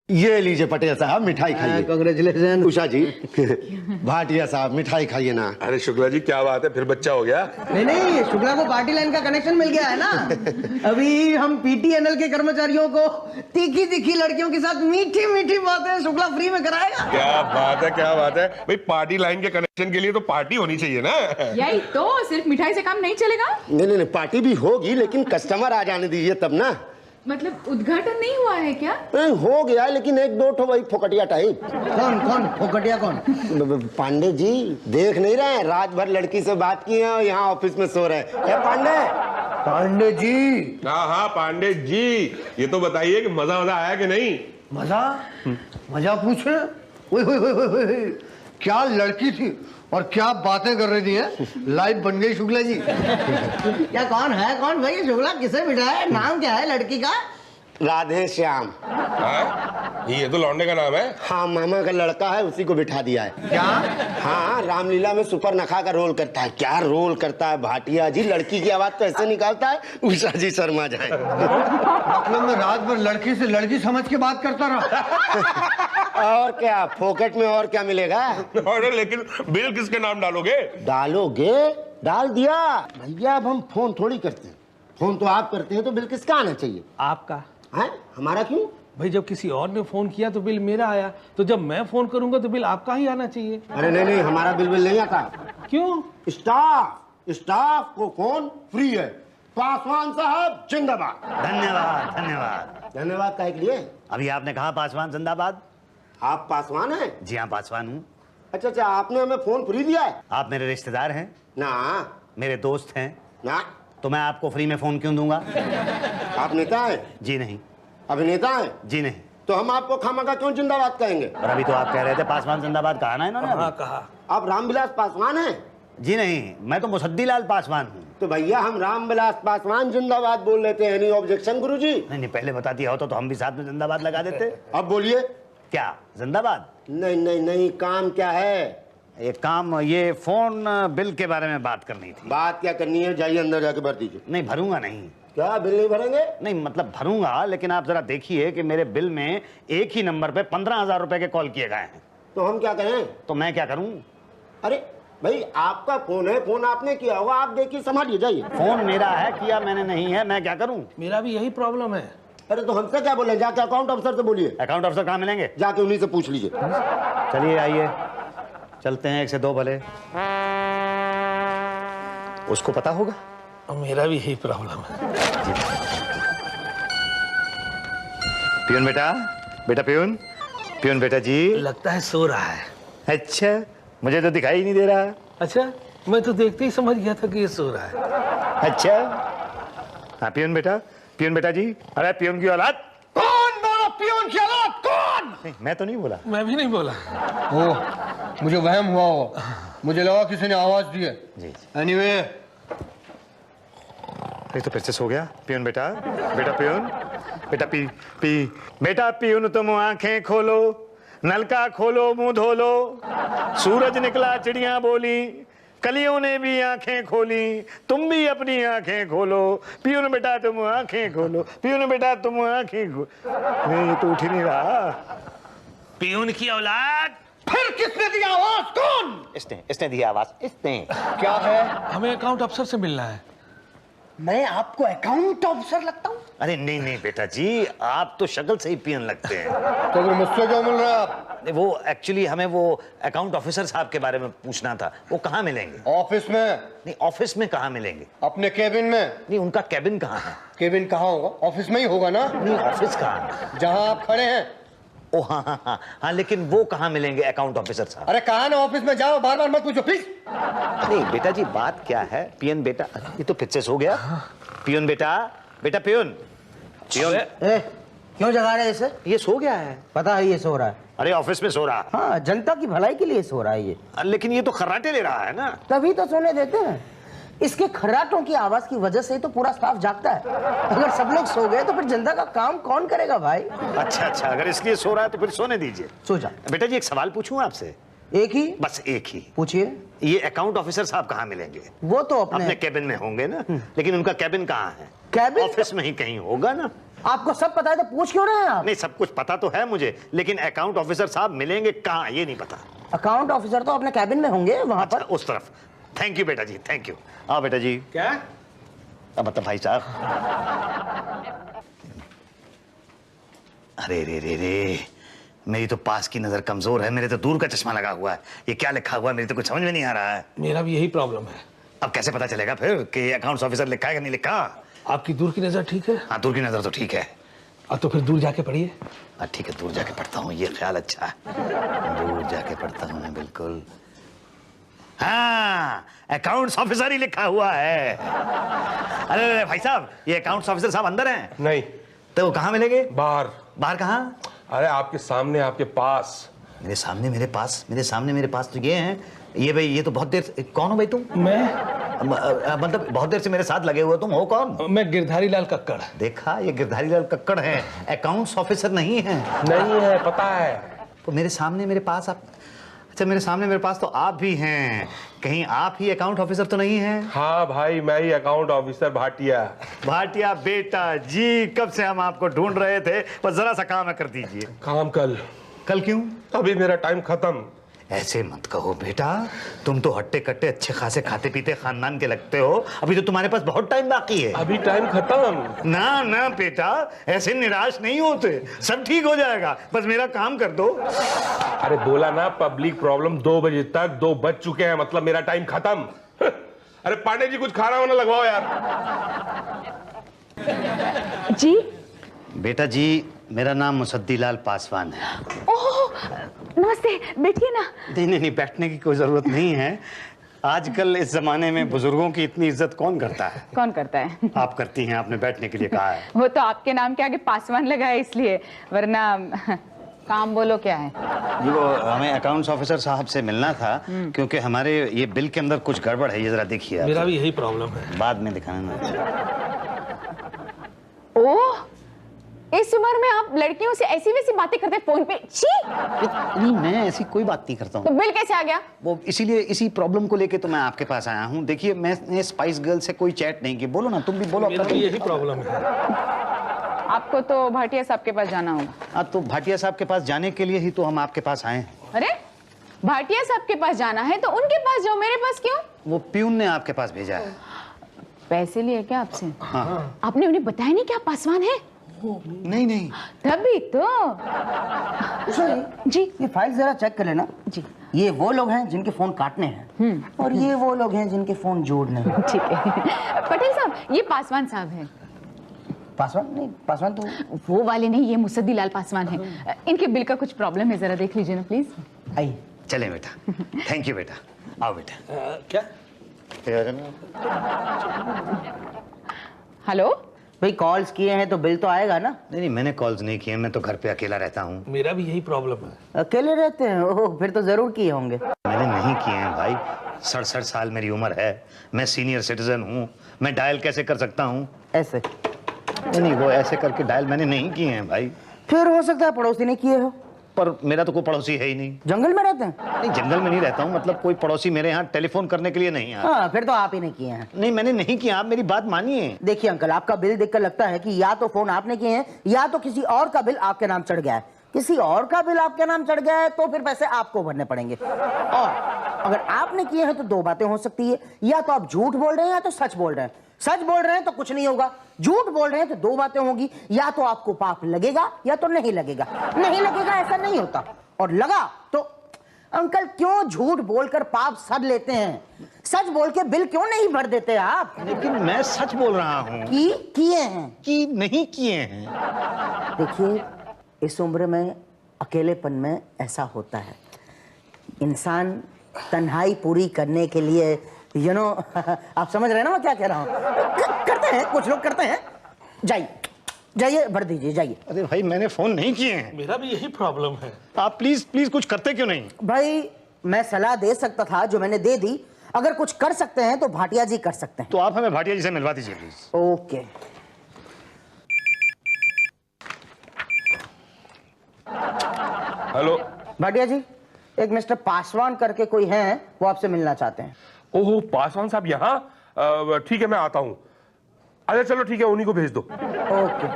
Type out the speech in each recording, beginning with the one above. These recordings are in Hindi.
ये लीजिए पटेल साहब, मिठाई खाइए। कांग्रेचुलेशन। उषा जी, भाटिया साहब मिठाई खाइए ना। अरे शुक्ला जी क्या बात है, फिर बच्चा हो गया? नहीं, शुक्ला को पार्टी लाइन का कनेक्शन मिल गया है ना। अभी हम पीटीएनएल के कर्मचारियों को तीखी तीखी लड़कियों के साथ मीठी मीठी बातें शुक्ला फ्री में कराएगा। क्या बात है, क्या बात है भाई। पार्टी लाइन के कनेक्शन के लिए तो पार्टी होनी चाहिए ना। यही तो, सिर्फ मिठाई से काम नहीं चलेगा। नहीं, पार्टी भी होगी, लेकिन कस्टमर आ जाने दीजिए तब ना। मतलब उद्घाटन नहीं हुआ है क्या? नहीं, हो गया लेकिन एक दो ठो वही फोकटिया टाइप। कौन फोकटिया कौन? पांडे जी देख नहीं रहे हैं, रात भर लड़की से बात की है और यहाँ ऑफिस में सो रहे हैं। पांडे जी। हाँ पांडे जी, ये तो बताइए कि मजा आया कि नहीं? मजा पूछे? क्या लड़की थी और क्या बातें कर रही थी है? लाइव बन गई शुक्ला जी। क्या कौन भाई शुक्ला? किसे बिठाया? नाम क्या है लड़की का? राधे श्याम। ये तो लौंडे का नाम है। हाँ, मामा का लड़का है, उसी को बिठा दिया है। क्या? हाँ, रामलीला में सुपर नखा का रोल करता है। क्या रोल करता है भाटिया जी, लड़की की आवाज तो ऐसे निकालता है उषा जी शर्मा जाए। मतलब मैं रात भर लड़की से लड़की समझ के बात करता रहा। और क्या, फोकट में और क्या मिलेगा? अरे लेकिन बिल किसके नाम डालोगे? डालोगे? डाल दिया भैया। अब हम फोन थोड़ी करते हैं, फोन तो आप करते हैं, तो बिल किसका आना चाहिए? आपका। है? हमारा क्यों? भाई जब किसी और ने फोन किया तो बिल मेरा आया, तो जब मैं फोन करूंगा तो बिल आपका ही आना चाहिए। अरे नहीं, हमारा बिल नहीं आता। क्यों? स्टाफ को फोन फ्री है। पासवान साहब जिंदाबाद। धन्यवाद। धन्यवाद काहे के लिए? अभी आपने कहा पासवान जिंदाबाद। आप पासवान हैं? जी हाँ, पासवान हूँ। अच्छा, आपने हमें फोन फ्री दिया है? आप मेरे रिश्तेदार हैं ना। मेरे दोस्त हैं ना। तो मैं आपको फ्री में फोन क्यों दूंगा? आप नेता हैं? जी नहीं। अभिनेता हैं? जी नहीं। तो हम आपको खामखा क्यों जिंदाबाद कहेंगे? और अभी तो आप कह रहे थे पासवान जिंदाबाद, कहा ना इन्होंने? हाँ कहा। आप रामविलास पासवान हैं? जी नहीं, मैं तो मुसद्दीलाल पासवान हूँ। तो भैया हम रामविलास पासवान जिंदाबाद बोल लेते हैं। एनी ऑब्जेक्शन गुरुजी? नहीं, पहले बता दिया होता तो हम भी साथ में जिंदाबाद लगा देते। अब बोलिए। क्या जिंदाबाद? नहीं, काम क्या है? एक काम, ये फोन बिल के बारे में बात करनी थी। बात क्या करनी है? जाइए अंदर जाके भर दीजिए। नहीं, भरूंगा नहीं। क्या बिल नहीं भरेंगे? नहीं मतलब भरूंगा, लेकिन आप जरा देखिए कि मेरे बिल में एक ही नंबर पे 15,000 रुपए के कॉल किए गए हैं। तो हम क्या करें? तो मैं क्या करूं? अरे भाई, आपका फोन है, फोन आपने किया होगा, आप देखिए संभालिए, जाइए। फोन मेरा है, किया मैंने नहीं है, मैं क्या करूं? मेरा भी यही प्रॉब्लम है। अरे तो हमसे क्या बोले? जाके अकाउंट अफसर से बोलिए। अकाउंट अफसर कहाँ मिलेंगे? जाके उन्हीं से पूछ लीजिए। चलिए आइए, चलते हैं 1 से 2 भले। उसको पता होगा। और मेरा भी यही प्रॉब्लम है। पियून बेटा पियून बेटा जी। लगता है सो रहा है। अच्छा, मुझे तो दिखाई नहीं दे रहा। अच्छा, मैं तो देखते ही समझ गया था कि ये सो रहा है। अच्छा, हाँ पियून बेटा जी। अरे पियून की औलाद। कौन बोला पियून की औलाद? कौन? नहीं, मैं तो नहीं बोला। मैं भी नहीं बोला। ओ, मुझे वहम हुआ हो, मुझे लगा किसी ने आवाज दी है। जी। एनीवे, ये तो फिर से सो गया। पियून बेटा पियून बेटा बेटा पियून तुम आंखें खोलो, नलका खोलो, मुंह धो लो। सूरज निकला, चिड़िया बोली, कलियों ने भी आंखें खोली, तुम भी अपनी आंखें खोलो। पियून बेटा तुम आंखें खोलो, पियून बेटा तुम आंखें खोलो। नहीं, ये तो उठ ही नहीं रहा। पियून की औलाद। फिर किसने दी आवाज? कौन? इसने दी आवाज। इसने क्या है? हमें अकाउंट अफसर से मिलना है। मैं आपको अकाउंट ऑफिसर लगता हूँ? अरे नहीं बेटा जी, आप तो शक्ल से ही पियन लगते हैं। तो फिर मुझसे क्यों मिल रहे हैं आप? वो एक्चुअली हमें वो अकाउंट ऑफिसर साहब के बारे में पूछना था। वो कहाँ मिलेंगे? ऑफिस में। नहीं, ऑफिस में कहाँ मिलेंगे? अपने केबिन में। नहीं, उनका केबिन कहाँ है? केबिन कहाँ होगा? ऑफिस में ही होगा ना। नहीं, ऑफिस कहाँ है? जहाँ आप खड़े हैं। ओ हाँ, लेकिन वो कहाँ मिलेंगे अकाउंट ऑफिसर साहब? अरे कहाँ ना, ऑफिस में जाओ, बार बार मत पूछो प्लीज। नहीं बेटा जी, बात क्या है? पियन बेटा, ये तो फिर से सो गया। पियन बेटा पियन क्यों जगा रहे इसे? ये सो गया है। पता है ये सो रहा है। अरे ऑफिस में सो रहा। हाँ, जनता की भलाई के लिए सो रहा है ये। लेकिन ये तो खर्राटे ले रहा है ना। तभी तो सोने देते हैं। इसके खर्राटों की आवाज की वजह से तो पूरा स्टाफ जागता है। अगर सब लोग सो गए तो फिर जनता का काम कौन करेगा भाई? अच्छा, अगर इसलिए सो रहा है तो फिर सोने दीजिए। सो जा। बेटा जी, एक सवाल पूछूं आपसे? एक ही? बस एक ही। पूछिए। ये अकाउंट ऑफिसर साहब कहाँ मिलेंगे? वो तो अपने केबिन में होंगे ना। लेकिन उनका केबिन कहाँ है? केबिन? ऑफिस में ही कहीं होगा ना। आपको सब पता है तो पूछ क्यों रहे हैं आप? नहीं, सब कुछ पता तो है मुझे, लेकिन अकाउंट ऑफिसर साहब मिलेंगे कहाँ ये नहीं पता। अकाउंट ऑफिसर तो अपने कैबिन में होंगे वहां अच्छा, पर। उस तरफ। थैंक यू बेटा जी, थैंक यू। आओ बेटा जी। क्या? अब मतलब भाई साहब। अरे रे रे रे, मेरी तो पास की नजर कमजोर है, मेरे तो दूर का चश्मा लगा हुआ है। ये क्या लिखा हुआ है, मेरी तो कुछ समझ में नहीं आ रहा है। मेरा भी यही प्रॉब्लम है। अब कैसे पता चलेगा फिर कि अकाउंट्स ऑफिसर लिखा है कि नहीं लिखा? आपकी दूर की नजर ठीक है? हाँ, दूर की नजर तो ठीक है। अब तो फिर दूर जाके पढ़िए। ठीक है, दूर जाके पढ़ता हूँ, ये ख्याल अच्छा है। दूर जाके पढ़ता हूँ मैं, बिल्कुल। हाँ, अकाउंट्स ऑफिसर ही लिखा हुआ है। अरे भाई साहब, ये अकाउंट्स ऑफिसर साहब अंदर हैं? नहीं, तो वो कहाँ मिलेंगे? बाहर। बाहर कहाँ? अरे आपके सामने, आपके पास। मेरे सामने मेरे पास, मेरे सामने मेरे पास तो ये हैं। ये भाई, ये तो बहुत देर से, कौन हो भाई तुम? मैं मतलब बहुत देर से मेरे साथ लगे हुए, तुम हो कौन? मैं गिरधारी लाल कक्कड़। देखा, ये गिरधारी लाल कक्कड़ हैं, अकाउंट्स ऑफिसर नहीं है। नहीं है, पता है। तो मेरे सामने मेरे पास आप, अच्छा मेरे सामने मेरे पास तो आप भी हैं, कहीं आप ही अकाउंट ऑफिसर तो नहीं हैं? हाँ भाई, मैं ही अकाउंट ऑफिसर भाटिया। भाटिया बेटा जी, कब से हम आपको ढूंढ रहे थे, बस जरा सा काम कर दीजिए। काम कल। कल क्यों? अभी मेरा टाइम खत्म। ऐसे मत कहो बेटा, तुम तो हट्टे कट्टे अच्छे खासे खाते पीते खानदान के लगते हो, अभी तो तुम्हारे पास बहुत टाइम बाकी है। अभी टाइम खत्म। ना ना बेटा, ऐसे निराश नहीं होते, सब ठीक हो जाएगा, बस मेरा काम कर दो। अरे बोला ना, पब्लिक प्रॉब्लम 2 बजे तक, 2 बज चुके हैं, मतलब मेरा टाइम खत्म। अरे पांडे जी, कुछ खाना वाना लगवाओ यार। जी बेटा जी, मेरा नाम मुसद्दीलाल पासवान है। ओह नमस्ते, बैठिए ना। नहीं, बैठने की कोई जरूरत नहीं है। आजकल इस जमाने में बुजुर्गों की इतनी इज्जत कौन करता है? कौन करता है? आप करती हैं, आपने बैठने के लिए कहा है। वो तो आपके नाम के आगे पासवान लगा है इसलिए, वरना काम बोलो क्या है? जी, वो हमें अकाउंट्स ऑफिसर साहब से मिलना था, क्योंकि हमारे ये बिल के अंदर कुछ गड़बड़ है, ये जरा देखिए। मेरा भी यही प्रॉब्लम है। बाद में दिखाना। ओह, इस उम्र में आप लड़कियों से ऐसी वैसी बातें करते फोन पे? छी! नहीं, मैं ऐसी कोई बात नहीं करता तो हूँ। बिल कैसे आ गया? वो इसीलिए, इसी प्रॉब्लम को लेके तो मैं आपके पास आया हूँ। देखिए, मैंने स्पाइस गर्ल से कोई चैट नहीं की। बोलो ना, तुम भी बोलो। मेरा भी यही प्रॉब्लम है। आपको तो भाटिया साहब के पास जाना होगा। हाँ, तो भाटिया साहब के पास जाने के लिए ही तो हम आपके पास आए हैं। अरे भाटिया साहब के पास जाना है तो उनके पास जाओ, मेरे पास क्यों? वो प्यून ने आपके पास भेजा है। पैसे लिए क्या आपसे? हाँ। आपने उन्हें बताया नहीं कि आप पासवान हैं? नहीं। तभी तो। जी ये फाइल जरा चेक कर लेना जी। ये वो लोग हैं जिनके फोन काटने हैं और ये वो लोग हैं जिनके फोन जोड़ने हैं। ठीक है। पटेल साहब, ये पासवान साहब हैं। पासवान नहीं, पासवान तो वो वाले नहीं, ये मुसद्दीलाल पासवान है। इनके बिल का कुछ प्रॉब्लम है, जरा देख लीजिए ना प्लीज। आइए। चले बेटा, थैंक यू बेटा। आओ बेटा। क्या? हेलो, भाई कॉल्स किए हैं तो बिल तो आएगा ना? नहीं, मैंने कॉल्स नहीं किए, मैं तो घर पे अकेला रहता हूँ। मेरा भी यही प्रॉब्लम है। अकेले रहते हैं? ओह, फिर तो जरूर किए होंगे। मैंने नहीं किए हैं भाई, 67 साल मेरी उम्र है, मैं सीनियर सिटीजन हूँ, मैं डायल कैसे कर सकता हूँ? ऐसे? नहीं, वो ऐसे करके डायल मैंने नहीं किए हैं भाई। फिर हो सकता है पड़ोसी ने किए हो। पर मेरा तो कोई पड़ोसी है ही नहीं। जंगल में रहते हैं? नहीं, जंगल में नहीं रहता हूँ, मतलब कोई पड़ोसी मेरे यहाँ टेलीफोन करने के लिए नहीं आया। हाँ, फिर तो आप ही ने किए हैं। नहीं, मैंने नहीं किया, आप मेरी बात मानिए। देखिए अंकल, आपका बिल देखकर लगता है कि या तो फोन आपने किए हैं या तो किसी और का बिल आपके नाम चढ़ गया है। किसी और का बिल आपके नाम चढ़ गया है तो फिर पैसे आपको भरने पड़ेंगे। और अगर आपने किए हैं तो 2 बातें हो सकती है, या तो आप झूठ बोल रहे हैं या तो सच बोल रहे हैं। सच बोल रहे हैं तो कुछ नहीं होगा, झूठ बोल रहे हैं तो 2 बातें होंगी, या तो आपको पाप लगेगा या तो नहीं लगेगा। नहीं लगेगा ऐसा नहीं होता, और लगा तो अंकल क्यों झूठ बोलकर पाप सद लेते हैं? सच बोल के बिल क्यों नहीं भर देते आप? लेकिन मैं सच बोल रहा हूँ कि किए हैं कि नहीं किए हैं। देखिए, इस उम्र में अकेलेपन में ऐसा होता है, इंसान तन्हाई पूरी करने के लिए आप समझ रहे हैं ना मैं क्या कह रहा हूँ? करते हैं, कुछ लोग करते हैं। जाइए भर दीजिए, जाइए। अरे भाई, मैंने फोन नहीं किए हैं। मेरा भी यही प्रॉब्लम है। आप प्लीज कुछ करते क्यों नहीं? भाई मैं सलाह दे सकता था जो मैंने दे दी, अगर कुछ कर सकते हैं तो भाटिया जी कर सकते हैं। तो आप हमें भाटिया जी से मिलवा दीजिए प्लीज। ओके। हेलो भाटिया जी, एक मिस्टर पासवान करके कोई हैं, वो आपसे मिलना चाहते हैं। ओहो, पासवान साहब यहाँ? ठीक है, मैं आता हूँ। अच्छा चलो ठीक है, उन्हीं को भेज दो। ओके।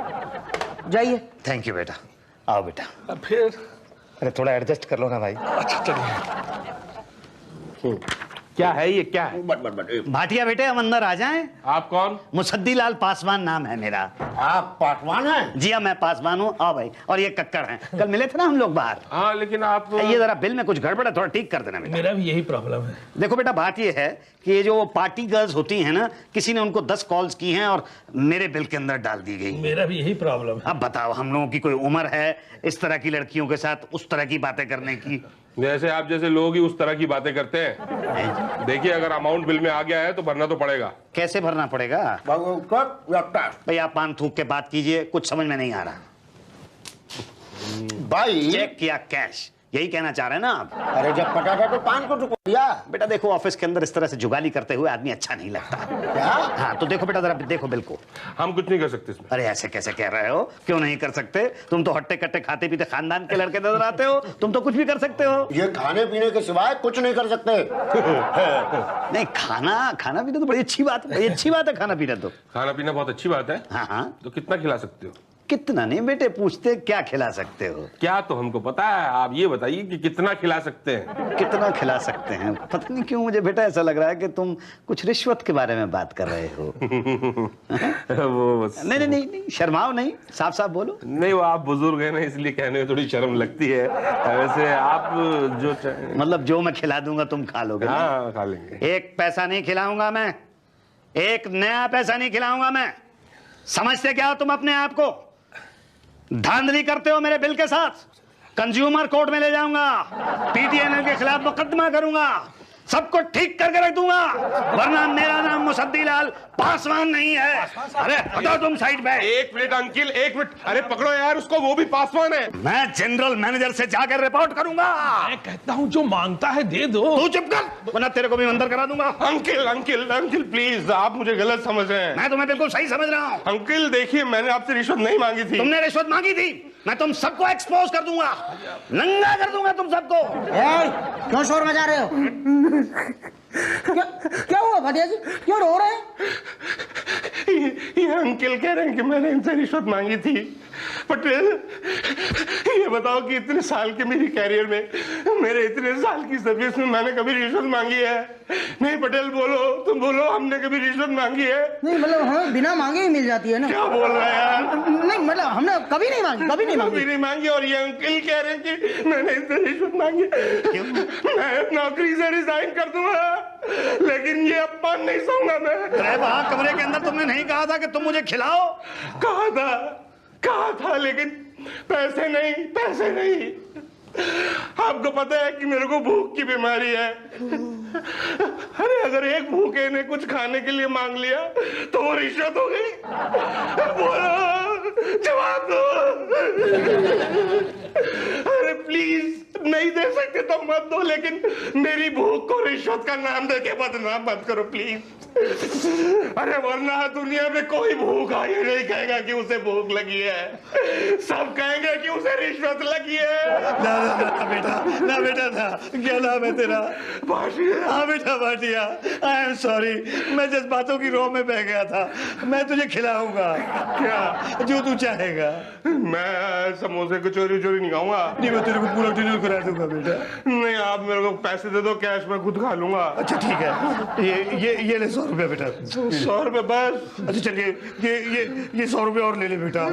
जाइए। थैंक यू बेटा, आओ बेटा। अब फिर अरे थोड़ा एडजस्ट कर लो ना भाई। क्या है ये, क्या है? भाटिया बेटे हम अंदर आ जाएं। आप कौन? मुसद्दी लाल पासवान नाम है मेरा। आप पासवान हैं? जी हाँ, मैं पासवान हूँ। आओ भाई। और ये कक्कड़ हैं, कल मिले थे ना हम लोग बाहर। हाँ लेकिन आप ये जरा बिल में कुछ गड़बड़ है, थोड़ा ठीक कर देना बेटा। मेरा भी यही प्रॉब्लम है। देखो बेटा, बात ये है कि ये जो पार्टी गर्ल्स होती हैं ना, किसी ने उनको 10 कॉल्स की हैं और मेरे बिल के अंदर डाल दी गई। मेरा भी यही प्रॉब्लम है। अब बताओ, हम लोगों की कोई उम्र है इस तरह की लड़कियों के साथ उस तरह की बातें करने की? जैसे आप जैसे लोग ही उस तरह की बातें करते हैं। देखिए, अगर अमाउंट बिल में आ गया है तो भरना तो पड़ेगा। कैसे भरना पड़ेगा? भाई आप पान थूक के बात कीजिए, कुछ समझ में नहीं आ रहा। भाई चेक या कैश, यही कहना चाह रहे हैं ना आप? अरे जब पटा था तो पान को टुकड़ा दिया। बेटा देखो, ऑफिस के अंदर इस तरह से जुगाली करते हुए आदमी अच्छा नहीं लगता। क्या? हाँ तो देखो बेटा, जरा देखो बिल को। हम कुछ नहीं कर सकते इसमें। अरे ऐसे कैसे कह रहे हो? क्यों नहीं कर सकते? तुम तो हट्टे कट्टे खाते पीते खानदान के लड़के नजर आते हो, तुम तो कुछ भी कर सकते हो। ये खाने पीने के सिवाय कुछ नहीं कर सकते। नहीं, खाना पीना तो बड़ी अच्छी बात है, बड़ी अच्छी बात है खाना पीना तो। खाना पीना बहुत अच्छी बात है। हाँ हाँ, तो कितना खिला सकते हो? कितना नहीं बेटे, पूछते क्या खिला सकते हो? क्या तो हमको पता है, आप ये बताइए कि कितना खिला सकते हैं। कितना खिला सकते हैं? पता नहीं क्यों मुझे बेटा ऐसा लग रहा है कि तुम कुछ रिश्वत के बारे में बात कर रहे हो। वो बस नहीं, शर्माओ नहीं, साफ साफ बोलो। नहीं, वो आप बुजुर्ग हैं ना, इसलिए कहने में थोड़ी शर्म लगती है। वैसे आप जो मतलब जो मैं खिला दूंगा तुम खा लोगे? हाँ खा लेंगे। एक पैसा नहीं खिलाऊंगा मैं, एक नया पैसा नहीं खिलाऊंगा मैं। समझते क्या हो तुम अपने आप को? धांधली करते हो मेरे बिल के साथ, कंज्यूमर कोर्ट में ले जाऊंगा, पीटीएनएल के खिलाफ मुकदमा करूंगा, सबको ठीक करके रख दूंगा, वरना मेरा नाम मुसद्दी लाल पासवान नहीं है। अरे हटाओ तुम साइड पे। एक मिनट अंकिल, एक मिनट। अरे पकड़ो यार उसको, वो भी पासवान है। मैं जनरल मैनेजर से जाकर रिपोर्ट करूंगा। मैं कहता हूँ जो मांगता है दे दो। तू चुप कर, वरना तेरे को भी अंदर करा दूंगा। अंकिल अंकिल अंकिल प्लीज, आप मुझे गलत समझ रहे हैं। मैं तुम्हें बिल्कुल सही समझ रहा हूँ। अंकिल देखिए, मैंने आपसे रिश्वत नहीं मांगी थी। तुमने रिश्वत मांगी थी, मैं तुम सबको एक्सपोज कर दूंगा, नंगा कर दूंगा तुम सबको। क्यों शोर मचा रहे हो? क्या हुआ भाटिया जी, क्यों रो रहे हैं? ये अंकिल कह रहे हैं कि मैंने इनसे रिश्वत मांगी थी। पटेल ये बताओ कि इतने साल के मेरी कैरियर में, मेरे इतने साल की सर्विस में मैंने कभी रिश्वत मांगी है? नहीं पटेल बोलो, तुम बोलो, हमने कभी रिश्वत मांगी है? नहीं मतलब हमें बिना मांगे ही मिल जाती है ना। क्या बोल रहे हैं यार? नहीं मतलब हमने कभी नहीं मांगी, कभी नहीं मांगी। कभी नहीं मांगी, और ये अंकिल कह रहे हैं कि मैंने इनसे रिश्वत मांगी। मैं नौकरी से रिजाइन कर दूंगा, लेकिन ये अपमान नहीं सहूंगा मैं। अरे वहां कमरे के अंदर तुमने नहीं कहा था कि तुम मुझे खिलाओ? कहा था, लेकिन पैसे नहीं। आपको पता है कि मेरे को भूख की बीमारी है। अरे अगर एक भूखे ने कुछ खाने के लिए मांग लिया तो वो रिश्वत हो गई। बोलो, जवाब दो। अरे प्लीज, नहीं दे सकते तो मत दो, लेकिन मेरी भूख को रिश्वत का नाम देके बदनाम मत करो प्लीज। अरे वरना दुनिया में कोई भूखा ये नहीं कहेगा कि उसे भूख लगी है, सब कहेंगे कि उसे रिश्वत लगी है। ना बेटा ना, क्या नाम है तेरा? भाटिया। हाँ बेटा भाटिया, आई एम सॉरी, मैं जज्बातों की रोह में बह गया था। मैं तुझे खिलाऊंगा, क्या जो तू चाहेगा। मैं समोसे को चोरी नहीं खाऊंगा। नहीं, मैं तेरे को पूरा डिनर करा दूंगा बेटा। नहीं, आप मेरे को पैसे दे दो, कैश में खुद खा लूंगा। अच्छा ठीक है, ये ले 100 रुपया बेटा। 100 रुपए बस? अच्छा चलिए, ये 100 रुपया और ले ले बेटा।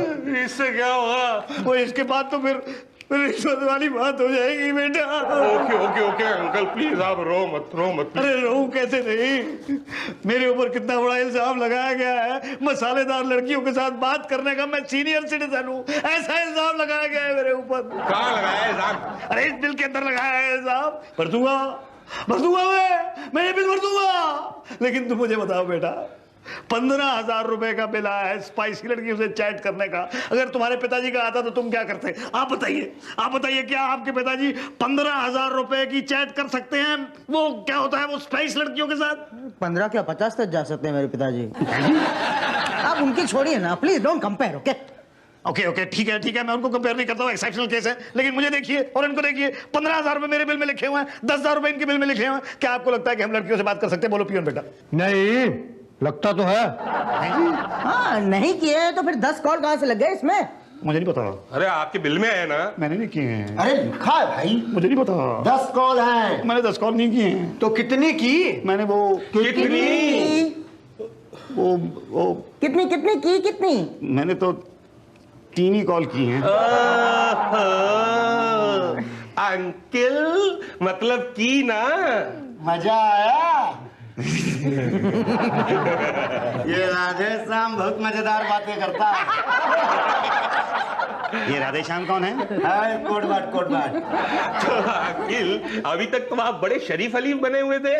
इससे क्या होगा? वो इसके बाद तो फिर रिश्वत वाली बात हो जाएगी बेटा। ओके अंकल प्लीज, आप रो मत। अरे रो कैसे नहीं, मेरे ऊपर कितना बड़ा इल्जाम लगाया गया है, मसालेदार लड़कियों के साथ बात करने का। मैं सीनियर सिटीजन हूँ, ऐसा इल्जाम लगाया गया है मेरे ऊपर। कहाँ लगाया है इल्जाम? अरे इस बिल के अंदर लगाया है इल्जाम। भर दूंगा मैं ये बिल भर दूंगा। लेकिन तुम मुझे बताओ बेटा, 15,000 रुपए का बिल आया है स्पाइसी लड़कियों से चैट करने का। अगर तुम्हारे पिताजी का आता तो तुम क्या करते? आप बताइए क्या आपके पिताजी 15,000 रुपए की चैट कर सकते हैं? वो क्या होता है वो स्पाइस लड़कियों के साथ? 15 क्या 50 तक जा सकते हैं मेरे पिताजी। आप उनकी छोड़िए ना, प्लीज डोंट कंपेयर। ओके ठीक है, मैं उनको कंपेयर नहीं करता हूँ, एक्सेप्शनल केस है। लेकिन मुझे देखिए और इनको देखिए, 15,000 रुपए मेरे बिल में लिखे हुए हैं, 10,000 रुपए इनके बिल में लिखे हुए हैं। क्या आपको लगता है कि हम लड़कियों से बात कर सकते हैं? बोलो पियून बेटा। नहीं लगता तो है। हाँ नहीं किए तो फिर 10 कॉल कहाँ से लग गए इसमें? मुझे नहीं पता। अरे आपके बिल में है ना। मैंने नहीं किए हैं। अरे लिखा है भाई, मुझे नहीं पता। 10 कॉल हैं। मैंने 10 कॉल नहीं किए हैं। तो कितनी की? मैंने वो कितनी? वो कितनी कितनी की कितनी? मैंने तो 3 ही कॉल की हैं। अंकल मतलब की ना। मजा आया। ये राधे श्याम बहुत मजेदार बातें करता है। ये राधे श्याम कौन है? कोट बाट कोट बाट। तो अंकल अभी तक तो आप बड़े शरीफ अली बने हुए थे।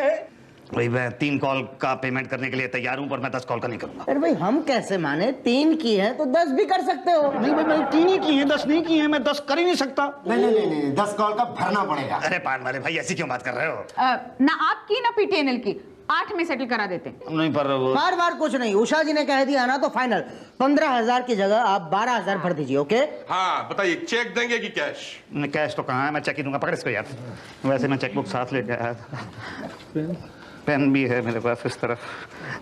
भाई मैं 3 कॉल का पेमेंट करने के लिए तैयार हूं, पर मैं 10 कॉल का नहीं करूंगा। अरे भाई हम कैसे माने? 3 की है तो 10 भी कर सकते हो। नहीं भाई, मैंने 3 ही की हैं, 10 नहीं की हैं। मैं 10 कर ही नहीं सकता। नहीं 10 कॉल का भरना पड़ेगा। अरे पान वाले भाई, ऐसी क्यों बात कर रहे हो? ना आपकी ना पीटीएनएल की 8 में सेटल करा देते। नहीं पर वो बार बार कुछ नहीं, उषा जी ने कह दिया ना तो फाइनल 15,000 की जगह आप 12,000 भर दीजिए। ओके हाँ बताइए, चेक देंगे कि कैश? कैश तो कहाँ है, मैं चेक ही दूंगा। पकड़ इसको यार। वैसे मैं चेकबुक साथ लेके आया था, पेन भी है मेरे पास इस तरफ।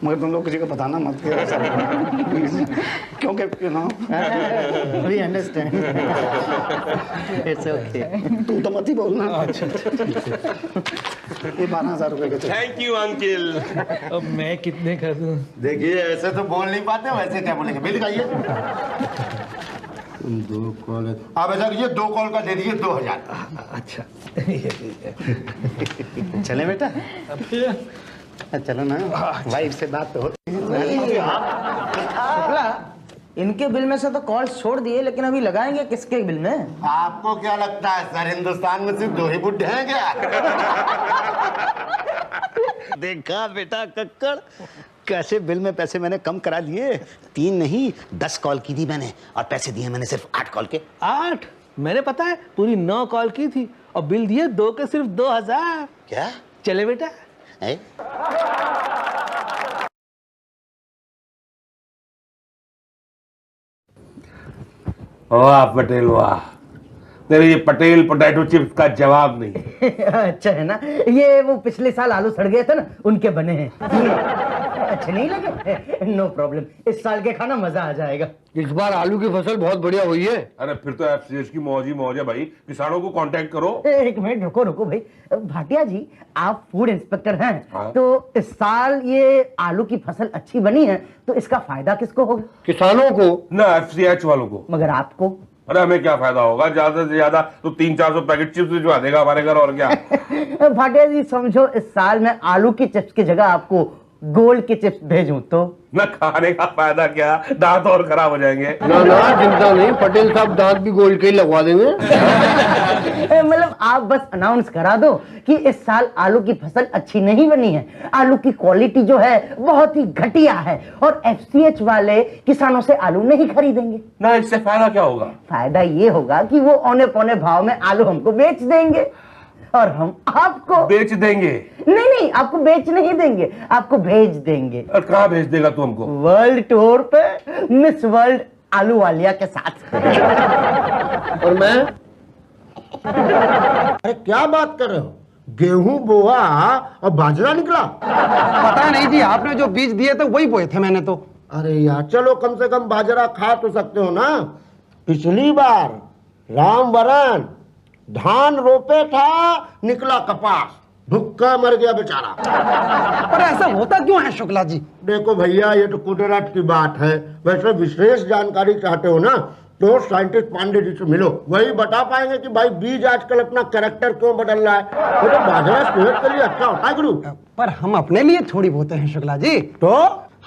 मगर तुम लोग किसी को बताना मत क्योंकि you know we understand, it's okay. तू तो मत ही बोलना। अच्छा ये 12,000 रुपए के। Thank you uncle. अब मैं कितने कर दूं? देखिए ऐसे तो बोल नहीं पाते, वैसे क्या बोलेंगे? बिल दिखाइए। 2 कॉल आप ऐसा कीजिए, 2 कॉल का दे दीजिए 2,000। अच्छा चले बेटा, चलो ना, वाइफ से बात तो होती है। शुक्ला, इनके बिल में से तो कॉल छोड़ दिए, लेकिन अभी लगाएंगे किसके बिल में? आपको क्या लगता है सर, हिंदुस्तान में सिर्फ 2 ही बुड्ढे हैं क्या? देखा बेटा कक्कड़, कैसे बिल में पैसे मैंने कम करा दिए। 3 नहीं 10 कॉल की थी मैंने, और पैसे दिए मैंने सिर्फ 8 कॉल के। 8? मैंने पता है पूरी 9 कॉल की थी और बिल दिए 2 के सिर्फ 2,000। क्या? चले बेटा। है? वाह पटेल वाह, तेरे ये पटेल पोटैटो चिप्स का जवाब नहीं। अच्छा है ना, ये वो पिछले साल आलू सड़ गए थे ना, उनके बने हैं। अच्छे नहीं लगे? नो प्रॉब्लम, इस साल के खाना मजा आ जाएगा। इस बार आलू की फसल बहुत बढ़िया हुई है। अरे फिर तो एफसीएच की मौज ही मौज है भाई, किसानों को कांटेक्ट करो। एक मिनट रुको रुको भाई, भाटिया जी आप फूड इंस्पेक्टर हैं। हाँ। तो इस साल ये आलू की फसल अच्छी बनी है तो इसका फायदा किसको होगा? किसानों को ना एफसीएच वालों को। मगर आपको? अरे हमें क्या फायदा होगा, ज्यादा से ज्यादा तो 300-400 पैकेट चिप्स भिजवा देगा हमारे घर, और क्या। भाटिया जी समझो इस साल मैं आलू की चिप्स की जगह आपको गोल्ड की चिप्स भेजूं तो? न खाने का फायदा क्या, दांत और खराब हो जाएंगे। ना ना चिंता नहीं, पटेल साहब दांत भी गोल्ड के ही लगवा देंगे। मतलब आप बस अनाउंस करा दो कि इस साल आलू की फसल अच्छी नहीं बनी है, आलू की क्वालिटी जो है बहुत ही घटिया है, और एफसीएच वाले किसानों से आलू नहीं खरीदेंगे। ना इससे फायदा क्या होगा? फायदा ये होगा कि वो औने पौने भाव में आलू हमको बेच देंगे और हम आपको बेच देंगे। नहीं आपको बेच नहीं देंगे, आपको भेज देंगे। और कहाँ भेज देगा तू हमको? वर्ल्ड टूर पे मिस वर्ल्ड आलू वालिया के साथ। और मैं अरे क्या बात कर रहे हो? गेहूं बोआ और बाजरा निकला? पता नहीं जी, आपने जो बीज दिए थे वही बोए थे मैंने तो। अरे यार चलो कम से कम बाजरा खा तो सकते हो ना। पिछली बार रामवरण धान रोपे था, निकला कपास, भुक्का मर गया बेचारा। पर ऐसा होता क्यों है शुक्ला जी? देखो भैया ये तो कुदरत की बात है। वैसे विशेष जानकारी चाहते हो ना तो साइंटिस्ट पांडे जी से मिलो, वही बता पाएंगे कि भाई बीज आजकल अपना कैरेक्टर क्यों बदल रहा है। तो बाजरा सेहत के लिए अच्छा होता है गुरु। पर हम अपने लिए थोड़ी बोते हैं शुक्ला जी, तो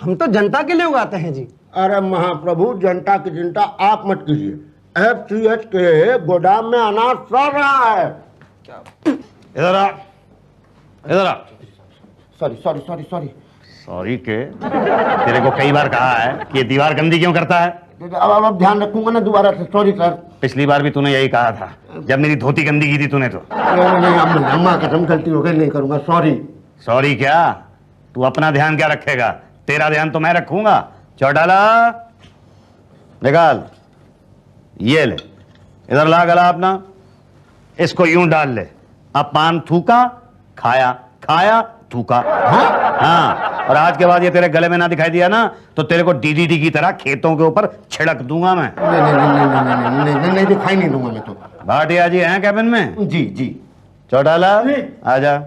हम तो जनता के लिए उगाते हैं जी। अरे महाप्रभु, जनता की चिंता आप मत कीजिए, एफसीएच के गोदाम में अनाज सड़ रहा है। इधर आ, इधर आ। Sorry sorry sorry sorry. Sorry के? तेरे को कई बार कहा है कि ये दीवार गंदी क्यों करता है। अब ध्यान रखूंगा ना दोबारा से। Sorry sir. पिछली बार भी तूने यही कहा था जब मेरी धोती गंदी की थी तूने तो। नहीं अम्मा कसम गलती हो गई, नहीं करूंगा। सॉरी। सॉरी क्या? तू अपना ध्यान क्या रखेगा, तेरा ध्यान तो मैं रखूंगा। चौटाला निकाल, ये ले, इधर ला गला अपना, इसको यूं डाल ले। अब पान थूका, खाया, खाया, थूका। हाँ, और आज के बाद ये तेरे गले में ना दिखाई दिया ना तो तेरे को डीडीडी की तरह खेतों के ऊपर छिड़क दूंगा मैं। नहीं दिखाई नहीं दूंगा मैं तो। भाटिया जी हैं कैबिन में? जी जी। चौटाला आजा।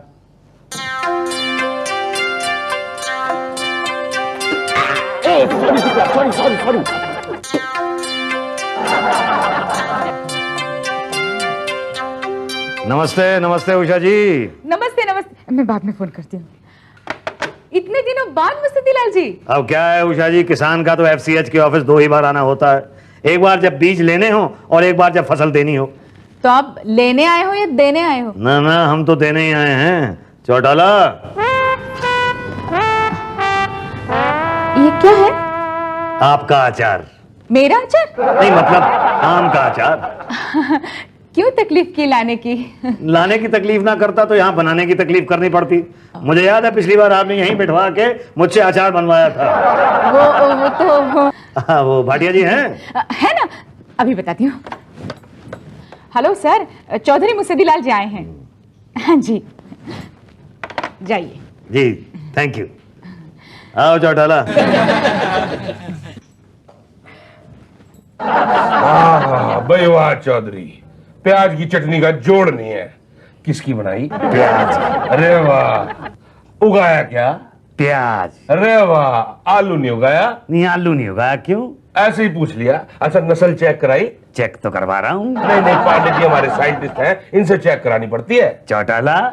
सॉरी। नमस्ते नमस्ते उषा जी। नमस्ते नमस्ते, मैं बाद में फोन करती हूँ। इतने दिनों बाद मुस्तदीलाल जी। अब क्या है उषा जी, किसान का तो FCH के ऑफिस 2 ही बार आना होता है, एक बार जब बीज लेने हो और एक बार जब फसल देनी हो। तो आप लेने आए हो या देने आए हो? ना ना, हम तो देने ही आए हैं। चौटाला ये क्या है? आपका अचार। मेरा अचार? नहीं मतलब आम का अचार। क्यों तकलीफ की लाने की? लाने की तकलीफ ना करता तो यहाँ बनाने की तकलीफ करनी पड़ती। मुझे याद है पिछली बार आपने यहीं बिठवा के मुझसे अचार बनवाया था। वो तो वो भाटिया जी हैं? है ना, अभी बताती हूँ। हेलो सर, चौधरी मुस्तदीलाल जी आए हैं। हाँ जी, जाइए। जी थैंक यू। आओ चौटाला। भाई वाह चौधरी, प्याज की चटनी का जोड़ नहीं है। किसकी बनाई? प्याज। अरे वाह, उगाया क्या? प्याज। अरे वाह, आलू नहीं उगाया? नहीं आलू नहीं होगा। क्यों? ऐसे ही पूछ लिया। अच्छा नस्ल चेक कराई? चेक तो करवा रहा हूँ। नहीं पांडे जी हमारे साइंटिस्ट हैं, इनसे चेक करानी पड़ती है। चौटाला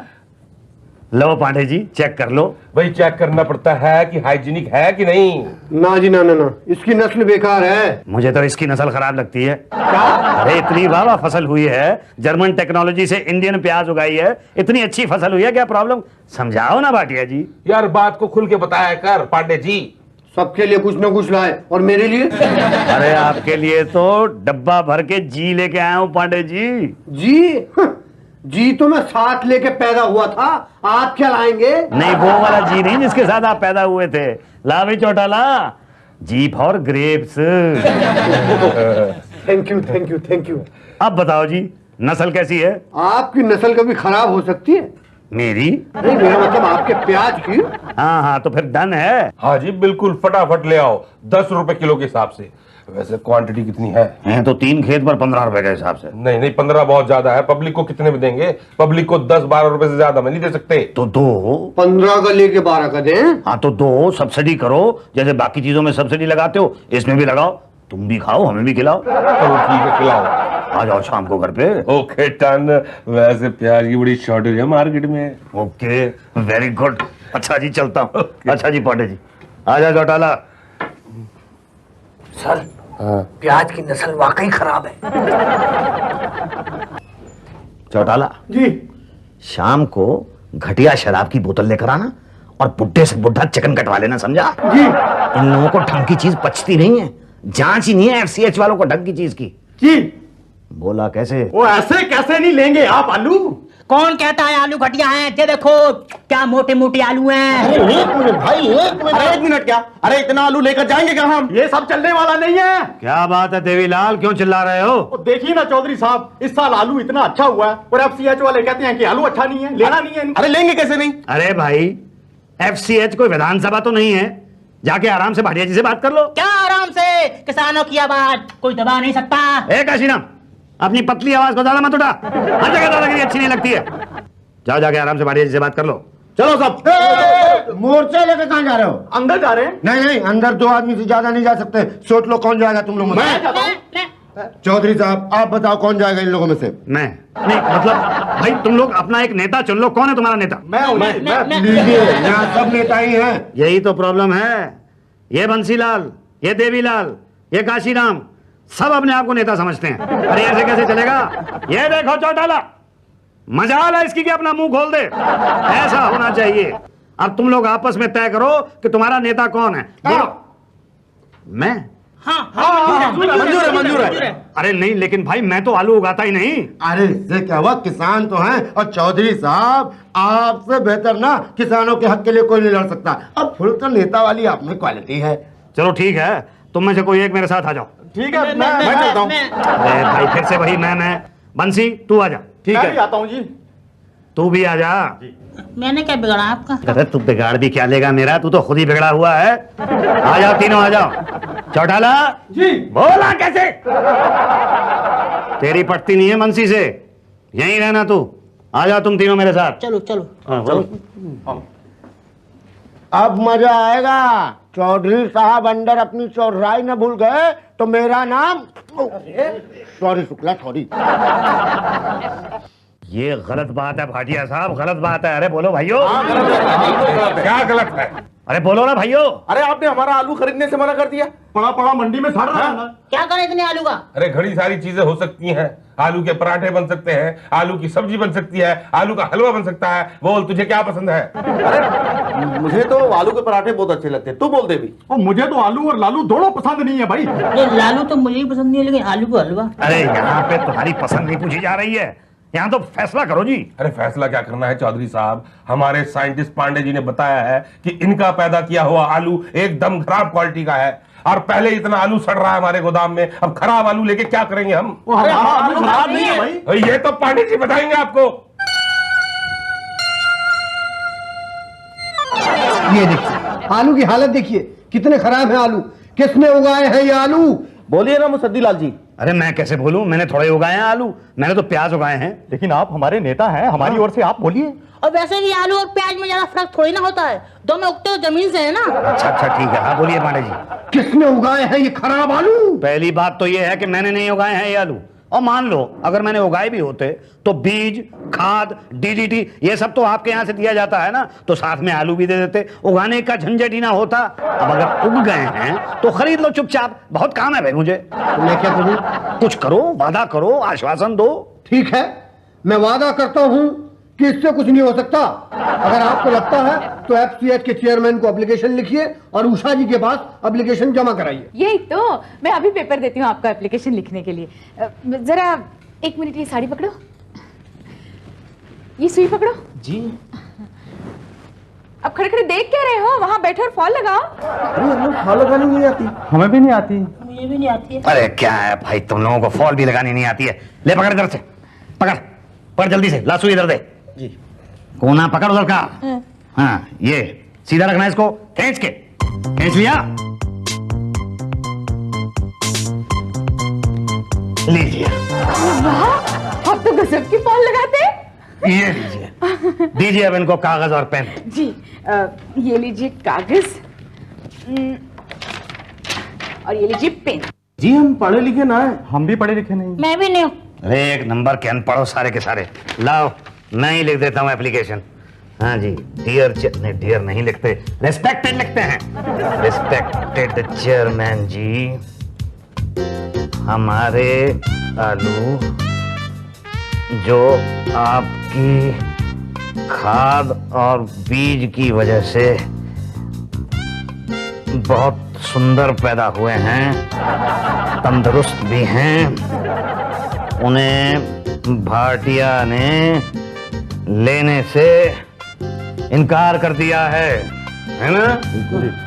लो पांडे जी चेक कर लो। भाई चेक करना पड़ता है कि हाइजीनिक है कि नहीं। ना जी ना, इसकी नस्ल बेकार है। मुझे तो इसकी नस्ल खराब लगती है। अरे इतनी वाह फसल हुई है, जर्मन टेक्नोलॉजी से इंडियन प्याज उगाई है, इतनी अच्छी फसल हुई है, क्या प्रॉब्लम? समझाओ ना भाटिया जी। यार बात को खुल के बताया कर पांडे जी। सबके लिए कुछ ना कुछ लाए, और मेरे लिए? अरे आपके लिए तो डब्बा भर के जी लेके आया हूँ पांडे जी। जी तो मैं साथ लेके पैदा हुआ था, आप क्या लाएंगे? नहीं वो वाला जी नहीं जिसके साथ आप पैदा हुए थे। ला भाई चौटाला, जी फॉर ग्रेप्स। Thank you. अब बताओ जी नस्ल कैसी है? आपकी नस्ल कभी खराब हो सकती है? मेरी? नहीं मेरा मतलब आपके प्याज की। हाँ तो फिर डन है। हाँ जी बिल्कुल, फटाफट ले आओ 10 रुपए किलो के हिसाब से। वैसे क्वांटिटी कितनी है? हैं तो 3 खेत पर 15 रुपए के हिसाब से। नहीं 15 बहुत ज्यादा है। पब्लिक को कितने में देंगे? पब्लिक को 10-12 रुपए से ज्यादा में नहीं दे सकते। तो 2। 15 का लेके 12 का दें। हाँ तो 2 सब्सिडी करो, जैसे बाकी चीजों में सब्सिडी लगाते हो इसमें भी लगाओ। तुम भी खाओ हमें भी खिलाओ। चलो ठीक है खिलाओ। आ जाओ शाम को घर पे। Okay done. वैसे प्याज की बड़ी शॉर्टेज है मार्केट में। Okay very good. अच्छा जी चलता हूँ। अच्छा जी पांडे जी आ जाओ चौटाला। सर प्याज की नस्ल वाकई खराब है। चौटाला जी। शाम को घटिया शराब की बोतल लेकर आना और बुड्ढे से बुड्ढा चिकन कटवा लेना, समझा? जी इन लोगों को ढंग की चीज पचती नहीं है, जांच ही नहीं है FCH वालों को ढंग की चीज की। जी। बोला कैसे? वो ऐसे कैसे नहीं लेंगे आप आलू? कौन कहता है आलू घटिया है? ये देखो क्या मोटे मोटे आलू हैं। एक मिनट भाई, एक मिनट क्या? अरे इतना आलू लेकर जाएंगे क्या हम? ये सब चलने वाला नहीं है। क्या बात है देवीलाल, क्यों चिल्ला रहे हो? तो देखिए ना चौधरी साहब, इस साल आलू इतना अच्छा हुआ है और FCH वाले कहते हैं कि आलू अच्छा नहीं है, लेना नहीं है। अरे लेंगे कैसे नहीं? अरे भाई FCH कोई विधानसभा तो नहीं है, जाके आराम से भाटिया जी से बात कर लो। क्या आराम से? किसानों की आवाज कोई दबा नहीं सकता। ए काशीराम, अपनी पतली आवाज को ज्यादा मत उठा, हर जगह दादागिरी अच्छी नहीं लगती है। जाओ जाके आराम से भाटिया जी से बात कर लो। चलो सब। मोर्चा लेकर कहाँ जा रहे हो? अंदर जा रहे हैं। नहीं अंदर 2 आदमी से ज्यादा नहीं जा सकते। सोच लो कौन जाएगा तुम लोगों में। चौधरी साहब आप बताओ कौन जाएगा इन लोगों में से? मैं नहीं मतलब भाई तुम लोग अपना एक नेता चुन लो। कौन है तुम्हारा नेता? मैं लीजिए, यहाँ सब नेता ही हैं। यही तो प्रॉब्लम है। ये बंसीलाल, ये देवीलाल, ये काशीराम सब अपने आप को नेता समझते हैं। अरे ऐसे कैसे चलेगा? ये देखो चौटाला, मजाल है इसकी कि अपना मुंह खोल दे। ऐसा होना चाहिए। अब तुम लोग आपस में तय करो कि तुम्हारा नेता कौन है। मैं? मंजूर है। अरे नहीं लेकिन भाई मैं तो आलू उगाता ही नहीं। अरे इससे क्या हुआ, किसान तो हैं। और चौधरी साहब आपसे बेहतर ना किसानों के हक के लिए कोई नहीं लड़ सकता। अब फुल तो नेता वाली आप में क्वालिटी है। चलो ठीक है, तुम में से कोई एक मेरे साथ आ जाओ। ठीक है मैं चलता हूँ। अरे भाई फिर से वही मैं बंसी तू आ जा। ठीक है आता हूँ जी। तू भी आ जा। मैंने क्या बिगाड़ा आपका? अरे तू बिगाड़ भी क्या लेगा मेरा, तू तो खुद ही बिगड़ा हुआ है। आ जाओ तीनों, आ जाओ। चौटाला जी। बोला कैसे? तेरी पटती नहीं है मनसी से, यहीं रहना तू। आ जाओ तुम तीनों मेरे साथ। चलो चलो हाँ, चलो। अब मजा आएगा। चौधरी साहब अंदर अपनी चौधराई न भूल गए तो मेरा नाम, सॉरी शुक्ला, सॉरी। ये गलत बात है भाटिया साहब, गलत बात है। अरे बोलो भाइयों। क्या गलत है? अरे बोलो ना भाइयों। अरे आपने हमारा आलू खरीदने से मना कर दिया। पड़ा पड़ा मंडी में सड़ रहा है ना। क्या करें इतने आलू का? अरे घड़ी सारी चीजें हो सकती हैं। आलू के पराठे बन सकते हैं, आलू की सब्जी बन सकती है, आलू का हलवा बन सकता है। बोल तुझे क्या पसंद है? अरे मुझे तो आलू के पराठे बहुत अच्छे लगते हैं, तू बोल दे भी। और मुझे तो आलू और लालू दोनों पसंद नहीं है भाई। ये लालू तो मुझे भी पसंद नहीं है, लेकिन आलू का हलवा। अरे यहाँ पे तुम्हारी पसंद नहीं पूछी जा रही है, यहाँ तो फैसला करो जी। अरे फैसला क्या करना है चौधरी साहब? हमारे साइंटिस्ट पांडे जी ने बताया है कि इनका पैदा किया हुआ आलू एकदम खराब क्वालिटी का है, और पहले इतना आलू सड़ रहा है हमारे गोदाम में, अब खराब आलू लेके क्या करेंगे हम? अरे आलू खराब नहीं है भाई। ये तो पांडे जी बताएंगे आपको। ये देखिए आलू की हालत देखिए, कितने खराब है आलू। किसने उगाए हैं ये आलू? बोलिए ना मुसद्दी लाल जी। अरे मैं कैसे बोलूं, मैंने थोड़े उगाए हैं आलू, मैंने तो प्याज उगाए हैं। लेकिन आप हमारे नेता हैं, हमारी ओर से आप बोलिए। और वैसे भी आलू और प्याज में ज्यादा फर्क थोड़ी ना होता है, दोनों उगते तो जमीन से है ना। अच्छा अच्छा ठीक है, हाँ बोलिए पांडे जी। किसने उगाए हैं ये खराब आलू? पहली बात तो ये है कि मैंने नहीं उगाए हैं ये आलू, और मान लो अगर मैंने उगाए भी होते तो बीज, खाद, डीडीटी ये सब तो आपके यहाँ से दिया जाता है ना, तो साथ में आलू भी दे देते, उगाने का झंझट ही ना होता। अब अगर उग गए हैं तो खरीद लो चुपचाप, बहुत काम है भाई मुझे। तो मैं क्या करूं? कुछ करो, वादा करो, आश्वासन दो। ठीक है, मैं वादा करता हूं कि इससे कुछ नहीं हो सकता। अगर आपको लगता है तो एफसीएच के चेयरमैन को एप्लीकेशन लिखिए और उषा जी के पास एप्लीकेशन जमा कराइए। यही तो, मैं अभी पेपर देती हूँ आपका एप्लीकेशन लिखने के लिए। जरा एक मिनट, ये साड़ी पकड़ो, ये सुई पकड़ो जी। अब खड़े खड़े देख क्या रहे हो, वहां बैठो और फॉल लगाओ। अरे हमें फॉल लगानी नहीं आती। हमें भी नहीं आती। मुझे भी नहीं आती है। अरे क्या है भाई, तुम लोगों को फॉल भी लगानी नहीं आती है। ले पकड़ इधर से, पकड़ पकड़ जल्दी से, लासू इधर दे जी। कोना पकड़ उधर का। हाँ ये सीधा रखना है, इसको खींच के, खींच लिया। लीजिए। वाह, आप तो गजब की फॉल लगाते। ये लीजिए, दीजिए अब इनको कागज और पेन। जी ये लीजिए कागज, और ये लीजिए पेन। जी हम पढ़े लिखे ना है। हम भी पढ़े लिखे नहीं। मैं भी नहीं हूँ। अरे एक नंबर के अनपढ़ो सारे के सारे। लाओ मैं ही लिख देता हूँ एप्लीकेशन। हाँ जी, डियर नहीं, डियर नहीं लिखते, रेस्पेक्टेड लिखते हैं। रेस्पेक्टेड चेयरमैन जी, हमारे आलू जो आपकी खाद और बीज की वजह से बहुत सुंदर पैदा हुए हैं, तंदुरुस्त भी हैं, उन्हें भाटिया ने लेने से इनकार कर दिया है ना?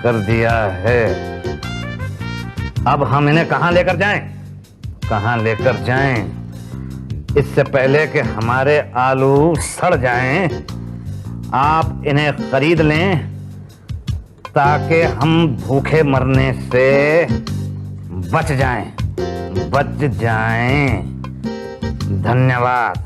कर दिया है। अब हम इन्हें कहां लेकर जाएं? कहां लेकर जाएं? इससे पहले कि हमारे आलू सड़ जाएं, आप इन्हें खरीद लें ताकि हम भूखे मरने से बच जाएं, बच जाएं। धन्यवाद।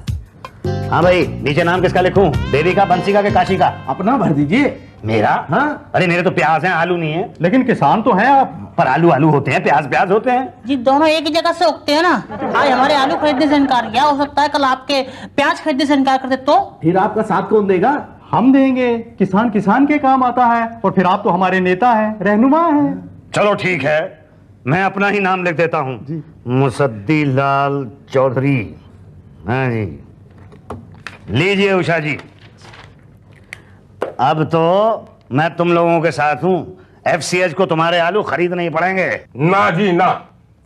हाँ भाई, नीचे नाम किसका लिखूं? देवी का, बंसी का, काशी का? अपना भर दीजिए। मेरा? हाँ। अरे मेरे तो प्याज हैं, आलू नहीं है। लेकिन किसान तो हैं आप। पर आलू आलू होते हैं, प्याज प्याज होते हैं। जी दोनों एक ही जगह से उगते हैं ना। आज हमारे आलू खरीदने से इनकार किया, हो सकता है कल आपके प्याज खरीदने से इनकार करते तो। फिर आपका साथ कौन देगा? हम देंगे। किसान किसान के काम आता है, और फिर आप तो हमारे नेता हैं, रहनुमा हैं। चलो ठीक है, मैं अपना ही नाम लिख देता हूँ, मुसद्दी लाल चौधरी। हाँ जी, लीजिए उषा जी। अब तो मैं तुम लोगों के साथ हूं, एफसीएच को तुम्हारे आलू खरीदने ही पड़ेंगे। ना जी ना,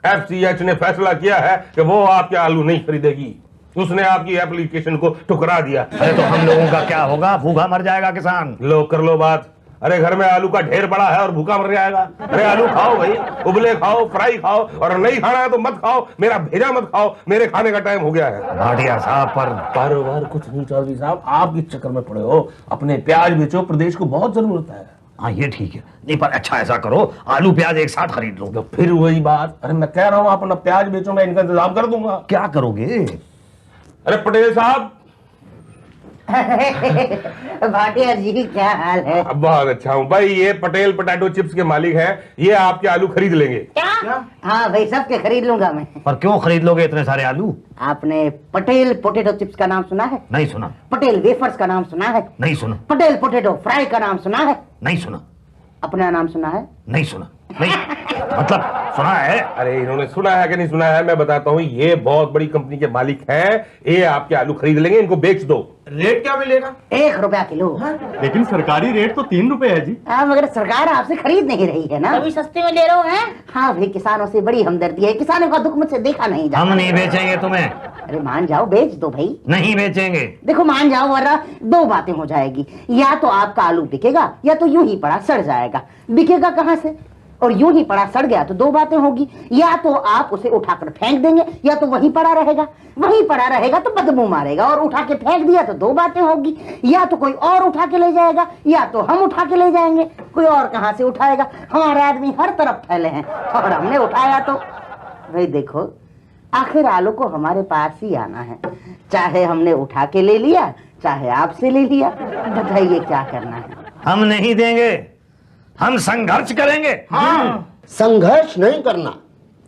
एफसीएच ने फैसला किया है कि वो आपके आलू नहीं खरीदेगी। उसने आपकी एप्लीकेशन को ठुकरा दिया। अरे तो हम लोगों का क्या होगा? भूखा मर जाएगा किसान। लो कर लो बात। अरे घर में आलू का ढेर पड़ा है और भूखा मर जाएगा। अरे आलू खाओ भाई, उबले खाओ, फ्राई खाओ, और नहीं खाना है तो मत खाओ, मेरा भेजा मत खाओ, मेरे खाने का टाइम हो गया है। भाटिया साहब पर कारोबार कुछ नहीं चौधरी साहब, आप इस चक्कर में पड़े हो। अपने प्याज बेचो, प्रदेश को बहुत जरूरत है। हाँ ये ठीक है, नहीं पर अच्छा ऐसा करो आलू प्याज एक साथ खरीद लो। तो फिर वही बात, अरे मैं कह रहा हूँ आप अपना प्याज बेचो, मैं इनका इंतजाम कर दूंगा। क्या करोगे? अरे पटेल साहब। भाटिया जी क्या हाल है? बहुत अच्छा हूँ भाई। ये पटेल पोटैटो चिप्स के मालिक हैं, ये आपके आलू खरीद लेंगे। क्या? हाँ भाई, सबके खरीद लूंगा मैं। पर क्यों खरीद लोगे इतने सारे आलू? आपने पटेल पोटैटो चिप्स का नाम सुना है? नहीं सुना। पटेल वेफर्स का नाम सुना है? नहीं सुना। पटेल पोटैटो फ्राई का नाम सुना है? नहीं सुना। अपना नाम सुना है? नहीं सुना। नहीं मतलब सुना है। अरे इन्होंने सुना है कि नहीं सुना है, मैं बताता हूँ। ये बहुत बड़ी कंपनी के मालिक हैं, ये आपके आलू खरीद लेंगे, इनको बेच दो। रेट क्या मिलेगा? 1 रुपया किलो। लेकिन सरकारी रेट तो 3 रुपए है जी। हाँ, मगर सरकार आपसे खरीद नहीं रही है ना। अभी सस्ते में ले रहे हो हैं? हाँ भाई, किसानों से बड़ी हमदर्दी है, किसानों का दुख मुझसे देखा नहीं जाता। हम नहीं बेचेंगे तुम्हें। अरे मान जाओ, बेच दो भाई। नहीं बेचेंगे। देखो मान जाओ, वरना 2 बातें हो जाएगी। या तो आपका आलू बिकेगा, या तो यूं ही पड़ा सड़ जाएगा। बिकेगा कहाँ से? और यूं ही पड़ा सड़ गया तो 2 बातें होगी। या तो आप उसे उठाकर फेंक देंगे, या तो वहीं पड़ा रहेगा। वहीं पड़ा रहेगा तो बदबू मारेगा, और उठा के फेंक दिया तो 2 बातें होगी। या तो कोई और उठा के ले जाएगा, या तो हम उठा के ले जाएंगे। कोई और कहां से उठाएगा? हमारे आदमी हर तरफ फैले हैं, और हमने उठाया तो भाई देखो, आखिर आलू को हमारे पास ही आना है। चाहे हमने उठा के ले लिया, चाहे आपसे ले लिया। बताइए क्या करना है? हम नहीं देंगे, हम संघर्ष करेंगे। हाँ, संघर्ष नहीं करना,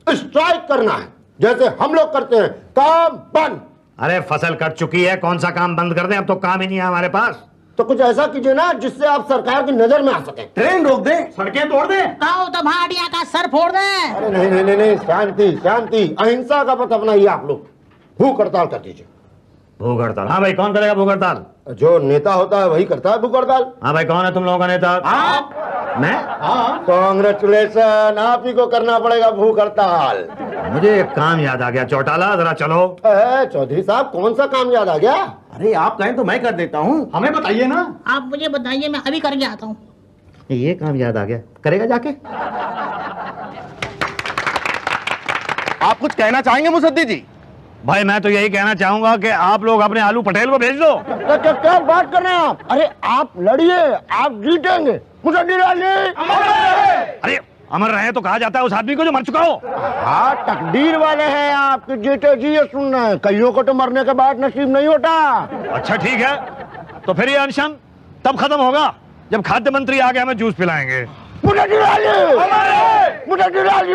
स्ट्राइक करना है, जैसे हम लोग करते हैं। काम बंद। अरे फसल कट चुकी है, कौन सा काम बंद कर दें? अब तो काम ही नहीं है हमारे पास। तो कुछ ऐसा कीजिए ना जिससे आप सरकार की नजर में आ सके। ट्रेन रोक दे, सड़कें तोड़ दे, कहो तो भाटिया का सर फोड़ दे। अरे नहीं नहीं नहीं नहीं, शांति शांति, अहिंसा का पथ अपनाइए आप लोग। भूख हड़ताल कर दीजिए। भूख हड़ताल? हाँ भाई, कौन करेगा भूख हड़ताल? जो नेता होता है वही करता है भूख हड़ताल। हाँ भाई, कौन है तुम लोगों का नेता? आप। मैं? कांग्रेचुलेशन, आप ही को करना पड़ेगा भूख हड़ताल। मुझे एक काम याद आ गया, चौटाला जरा चलो। चौधरी साहब, कौन सा काम याद आ गया? अरे आप कहें तो मैं कर देता हूँ, हमें बताइए ना। आप मुझे बताइए, मैं अभी करके आता हूँ। ये काम याद आ गया, करेगा जाके? आप कुछ कहना चाहेंगे मुसद्दी जी? भाई मैं तो यही कहना चाहूंगा कि आप लोग अपने आलू पटेल को भेज दो। क्या बात कर रहे हैं आप? अरे आप लड़िए, आप जीतेंगे। मुसद्दी लाल जी। अरे अमर रहे तो कहा जाता है उस आदमी को जो मर चुका हो। हाँ, तकदीर वाले हैं आपके जीते जी, ये सुनना है। कईयों को तो मरने के बाद नसीब नहीं होता। अच्छा ठीक है, तो फिर ये अनशन तब खत्म होगा जब खाद्य मंत्री आके हमें जूस पिलाएंगे। मुसद्दी लाल जी, मुसद्दी लाल जी,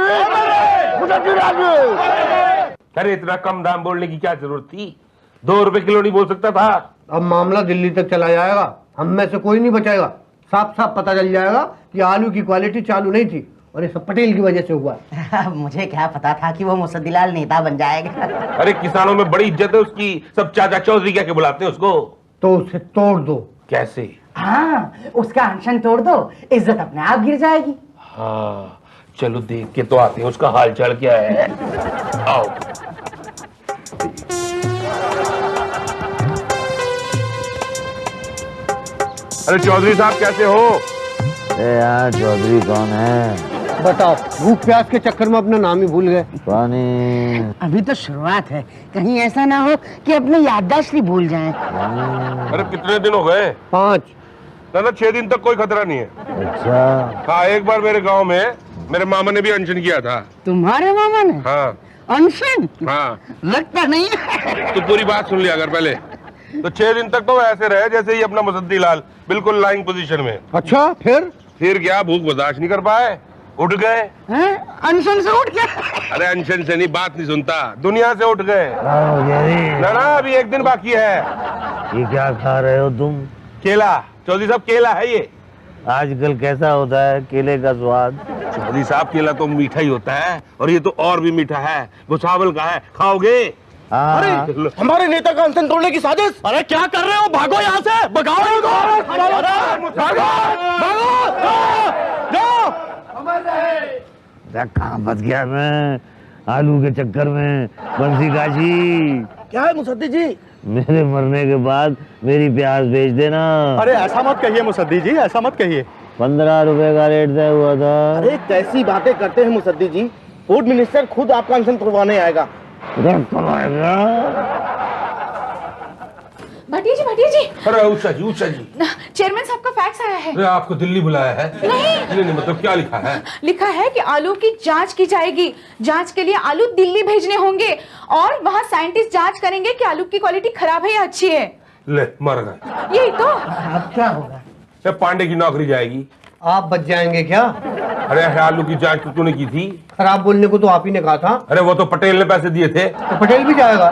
मुसद्दी लाल जी। अरे इतना कम दाम बोलने की क्या जरूरत थी? 2 रुपए किलो नहीं बोल सकता था? अब मामला दिल्ली तक चला जाएगा, हम में से कोई नहीं बचाएगा। साफ साफ पता चल जाएगा कि आलू की क्वालिटी चालू नहीं थी, और ये सब पटेल की वजह से हुआ। मुझे क्या पता था कि वो मुसद्दीलाल नेता बन जाएगा। अरे किसानों में बड़ी इज्जत है उसकी, सब चाचा चौधरी क्या के बुलाते हैं उसको। तो उसे तोड़ दो। कैसे? हाँ, उसका अनशन तोड़ दो, इज्जत अपने आप गिर जाएगी। हाँ चलो देख के तो आते हैं उसका हाल चाल क्या है। आओ। अरे चौधरी साहब कैसे हो? अरे यार चौधरी कौन है? बताओ, भूख प्यास के चक्कर में अपना नाम ही भूल गए। पानी। अभी तो शुरुआत है, कहीं ऐसा ना हो कि अपने याददाश्त ही भूल जाएं। अरे कितने दिन हो गए? 5। ना 6 दिन तक कोई खतरा नहीं है। अच्छा। हाँ, एक बार मेरे गांव में मेरे मामा ने भी अनशन किया था। तुम्हारे मामा ने? हाँ। अनशन? हाँ। लगता नहीं है। तो पूरी बात सुन लिया अगर पहले। तो 6 दिन तक तो ऐसे रहे जैसे ही अपना मुसद्दी लाल, बिल्कुल लाइंग पोजीशन में। अच्छा फिर क्या, भूख बर्दाश्त नहीं कर पाए, उठ गए। अनशन से उठ गए? अरे अनशन से नहीं, बात नहीं सुनता, दुनिया से उठ गए। ना ना, अभी 1 दिन बाकी है। ये क्या खा रहे हो तुम? केला। चौधरी साहब केला है ये। आजकल कैसा होता है केले का स्वाद? चौधरी साहब केला तो मीठा ही होता है, और ये तो और भी मीठा है, भुसावल का है, खाओगे? अरे हमारे नेता का अनशन तोड़ने की साजिश। अरे क्या कर रहे हो? भागो यहाँ से, भगाओ इनको। कहाँ फंस गया मैं आलू के चक्कर में? बंसी काशी। क्या है मुसद्दी जी? मेरे मरने के बाद मेरी प्याज बेच देना। अरे ऐसा मत कहिए मुसद्दी जी, ऐसा मत कहिए। 15 रुपए का रेट तय हुआ था। अरे कैसी बातें करते हैं मुसद्दी जी, फूड मिनिस्टर खुद आपका अनशन तुड़वाने आएगा। कब आएगा? भाटिया जी अरे उषा जी चेयरमैन साहब का फैक्स आया है। अरे आपको दिल्ली बुलाया है? नहीं मतलब क्या लिखा है? लिखा है कि आलू की जांच की जाएगी। जांच के लिए आलू दिल्ली भेजने होंगे और वहाँ साइंटिस्ट जांच करेंगे कि आलू की क्वालिटी खराब है या अच्छी है। ले मर गए। यही तो। अब क्या होगा? पांडे की नौकरी जाएगी। आप बच जाएंगे क्या? अरे आलू की जांच तो तूने की थी। खराब बोलने को तो आप ही ने कहा था। अरे वो तो पटेल ने पैसे दिए थे। तो पटेल भी जाएगा।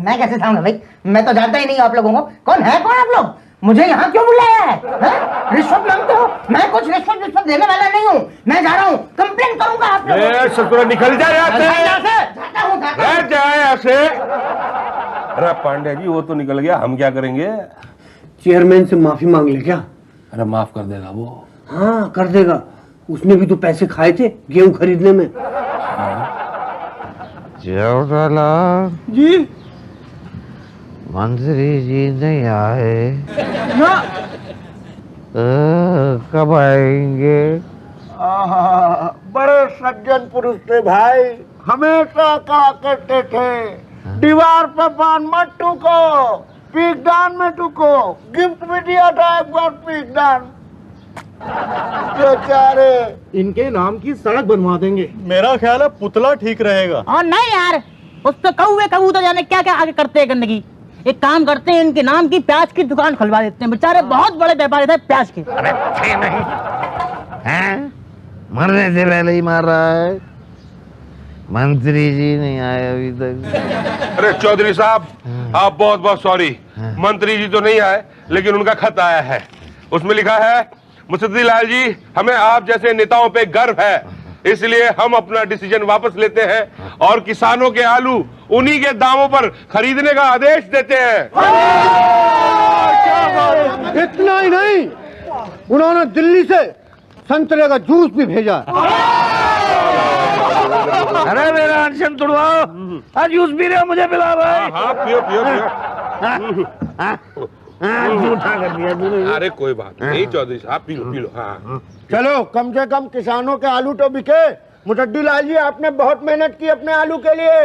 मैं कैसे जाऊंगा भाई? मैं तो जानता ही नहीं आप लोगों को। कौन आप लोग? मुझे यहाँ क्यों बुलाया है? रिश्वत मांगते हो? मैं कुछ रिश्वत देने वाला नहीं हूँ। मैं जा रहा हूँ, कंप्लेन करूंगा आप लोगों। निकल जाए ऐसे। अरे पांडे जी वो तो निकल गया, हम क्या करेंगे? चेयरमैन से माफी मांग ले क्या? अरे माफ कर देगा वो। हाँ कर देगा, उसने भी तो पैसे खाए थे गेहूं खरीदने में। जी मंत्री जी नहीं आए ना। कब आएंगे? बड़े सज्जन पुरुष थे भाई, हमेशा कहा करते थे दीवार पर पान मत टूको, पीकदान में टूको। गिफ्ट भी दिया था एक बार पीकदान। बेचारे। इनके नाम की सड़क बनवा देंगे। मेरा ख्याल है पुतला ठीक रहेगा। और नहीं यार, उस पे कौवे कबूतर जाने क्या क्या आगे करते हैं गंदगी। एक काम करते हैं, इनके नाम की प्याज की दुकान खुलवा देते हैं। बेचारे बहुत बड़े व्यापारी थे प्याज के। अरे नहीं हैं? मरने से पहले ही मार रहा है। मंत्री जी नहीं आए अभी तक। अरे चौधरी साहब आप बहुत बहुत सॉरी, मंत्री जी तो नहीं आए लेकिन उनका खत आया है। उसमें लिखा है, मुसद्दी लाल जी हमें आप जैसे नेताओं पे गर्व है, इसलिए हम अपना डिसीजन वापस लेते हैं और किसानों के आलू उन्हीं के दामों पर खरीदने का आदेश देते हैं। इतना ही नहीं, उन्होंने दिल्ली से संतरे का जूस भी भेजा। अरे मेरा अनशन तुड़वाओ, आज जूस पी रहे हो, मुझे पिला भाई। हाँ पियो। झूठा कर दिया तूने। अरे कोई बात नहीं चौधरी साहब, पी लो। हाँ चलो कम से कम किसानों के आलू तो बिके। मुसद्दी लाल जी आपने बहुत मेहनत की अपने आलू के लिए।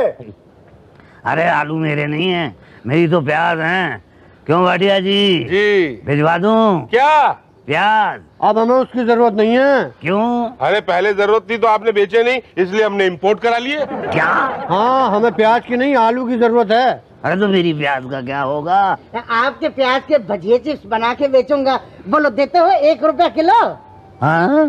अरे आलू मेरे नहीं है, मेरी तो प्याज हैं। क्यों भाटिया जी भिजवा दूं? क्या प्याज? अब हमें उसकी जरूरत नहीं है। क्यों? अरे पहले जरूरत थी तो आपने बेचे नहीं, इसलिए हमने इंपोर्ट करा लिए। क्या? हाँ हमें प्याज की नहीं आलू की जरूरत है। अरे तो मेरी प्याज का क्या होगा? आपके प्याज के भजिए चिप्स बना के बेचूंगा। बोलो देते हो 1 रुपया किलो? हाँ